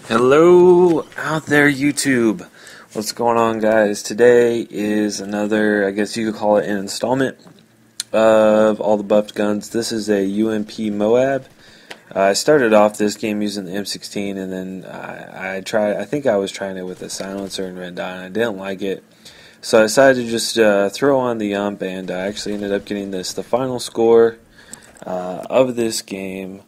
Hello out there, YouTube. What's going on, guys? Today is another, I guess you could call it an installment of all the buffed guns. This is a UMP MOAB. I started off this game using the M16, and then I tried. I think I was trying it with a silencer and red dot, and I didn't like it. So I decided to just throw on the UMP, and I actually ended up getting this. The final score of this game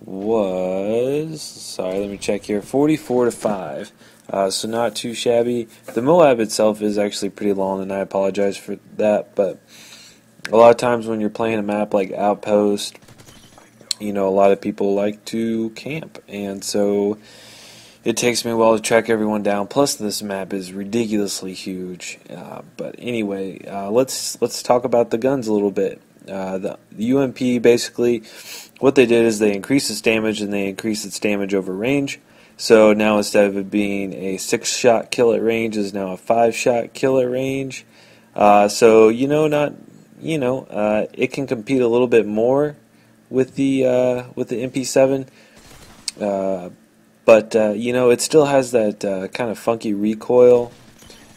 was, sorry, let me check here, 44-5. So not too shabby. The MOAB itself is actually pretty long, and I apologize for that, but a lot of times when you're playing a map like Outpost, you know, a lot of people like to camp, and so it takes me a while to track everyone down. Plus, this map is ridiculously huge. But anyway, let's talk about the guns a little bit. The UMP, basically, what they did is they increased its damage, and they increased its damage over range. So now instead of it being a 6-shot kill at range, is now a 5-shot kill at range. So it can compete a little bit more with the MP7. But it still has that kind of funky recoil.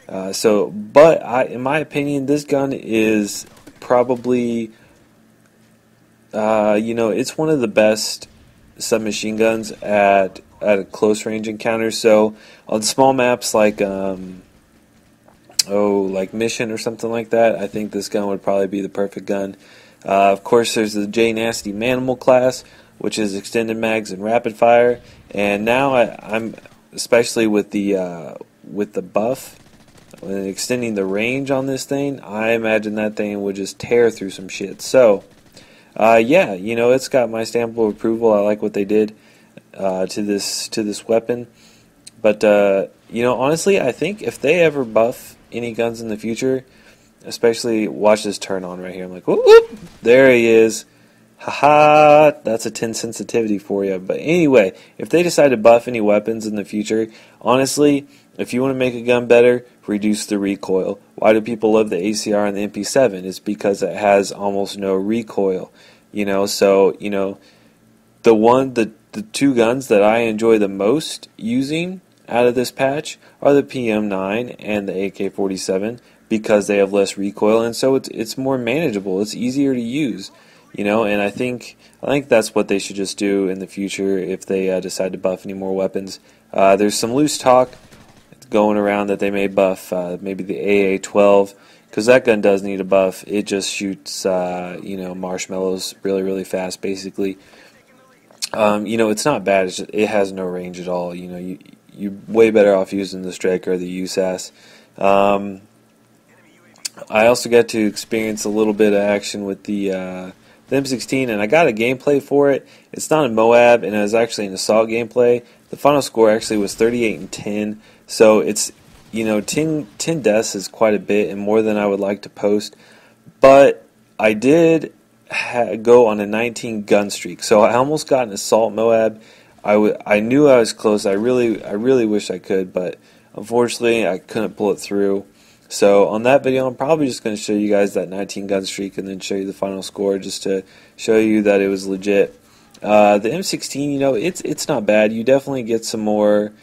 In my opinion, this gun is probably, it's one of the best submachine guns at a close range encounter. So on small maps like Mission or something like that, I think this gun would probably be the perfect gun. Of course, there's the J Nasty Manimal class, which is extended mags and rapid fire. And now I'm especially with the buff and extending the range on this thing, I imagine that thing would just tear through some shit. So it's got my stamp of approval. I like what they did to this weapon. But honestly, I think if they ever buff any guns in the future, especially watch this turn on right here. I'm like, whoop, whoop, there he is. Haha, that's a 10 sensitivity for you. But anyway, if they decide to buff any weapons in the future, honestly, if you want to make a gun better, reduce the recoil. Why do people love the ACR and the MP7? It's because it has almost no recoil. The two guns that I enjoy the most using out of this patch are the PM9 and the AK-47 because they have less recoil, and so it's more manageable. It's easier to use. And I think that's what they should just do in the future if they decide to buff any more weapons. There's some loose talk going around that they may buff maybe the AA-12, because that gun does need a buff. It just shoots marshmallows really, really fast, basically. It's not bad. It has no range at all. You're way better off using the Striker or the USAS. I also got to experience a little bit of action with the M16, and I got a gameplay for it. It's not a MOAB, and it was actually an assault gameplay. The final score actually was 38-10, so it's 10 deaths is quite a bit and more than I would like to post. But I did go on a 19 gun streak, so I almost got an assault MOAB. I knew I was close. I really wish I could, but unfortunately I couldn't pull it through. So on that video, I'm probably just going to show you guys that 19 gun streak and then show you the final score just to show you that it was legit. The M16, it's not bad. You definitely get some more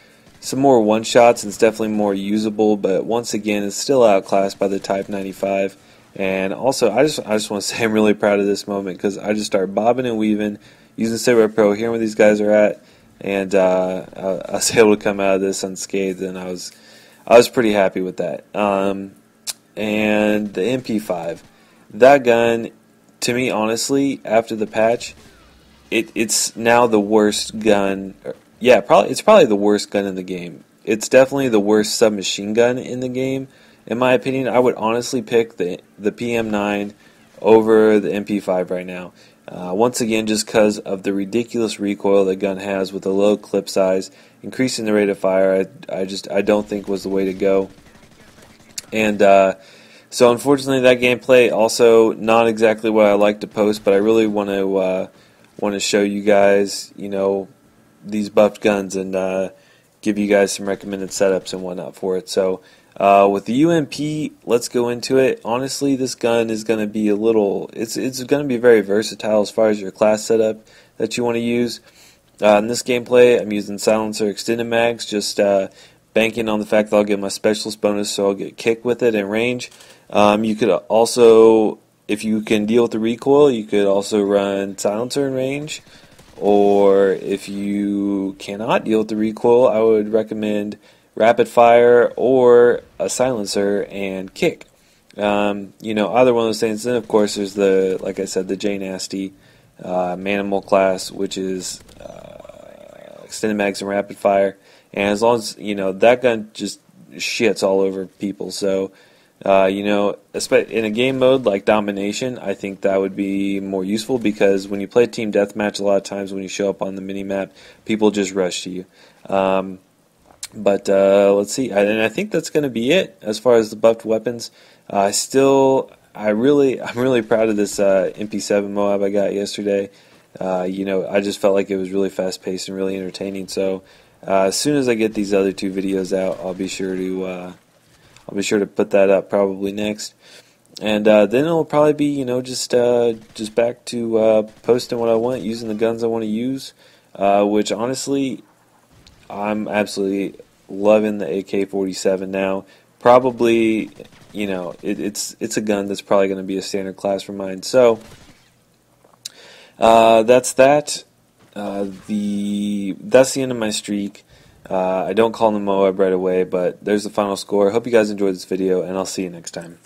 one shots, and it's definitely more usable. But once again, it's still outclassed by the Type 95. And also, I just want to say I'm really proud of this moment because I just started bobbing and weaving using Saber Pro, hearing where these guys are at, and I was able to come out of this unscathed, and I was pretty happy with that. And the MP5, that gun, to me, honestly, after the patch, it's now the worst gun. It's probably the worst gun in the game. It's definitely the worst submachine gun in the game. In my opinion, I would honestly pick the PM9 over the MP5 right now. Once again, just because of the ridiculous recoil the gun has with a low clip size, increasing the rate of fire, I don't think was the way to go. And so unfortunately, that gameplay also not exactly what I like to post, but I really want to show you guys, these buffed guns and give you guys some recommended setups and whatnot for it. So with the UMP, let's go into it. Honestly, this gun is going to be it's going to be very versatile as far as your class setup that you want to use. In this gameplay, I'm using silencer extended mags, just banking on the fact that I'll get my specialist bonus, so I'll get kick with it in range. You could also, if you can deal with the recoil, you could also run silencer in range. Or if you cannot deal with the recoil, I would recommend rapid fire or a silencer and kick. Either one of those things. Then, of course, there's like I said, the J Nasty Manimal class, which is extended mags and rapid fire. And as long as that gun just shits all over people, so in a game mode like Domination, I think that would be more useful, because when you play team deathmatch, a lot of times when you show up on the mini map, people just rush to you. But let's see, and I think that's going to be it as far as the buffed weapons. I'm really proud of this MP7 MOAB I got yesterday. I just felt like it was really fast paced and really entertaining. So as soon as I get these other two videos out, I'll be sure to put that up probably next. And then it'll probably be just back to posting what I want, using the guns I want to use, which honestly I'm absolutely loving the AK-47 now. Probably, it's a gun that's probably going to be a standard class for mine. So that's that. That's the end of my streak. I don't call them MOAB right away, but there's the final score. Hope you guys enjoyed this video, and I'll see you next time.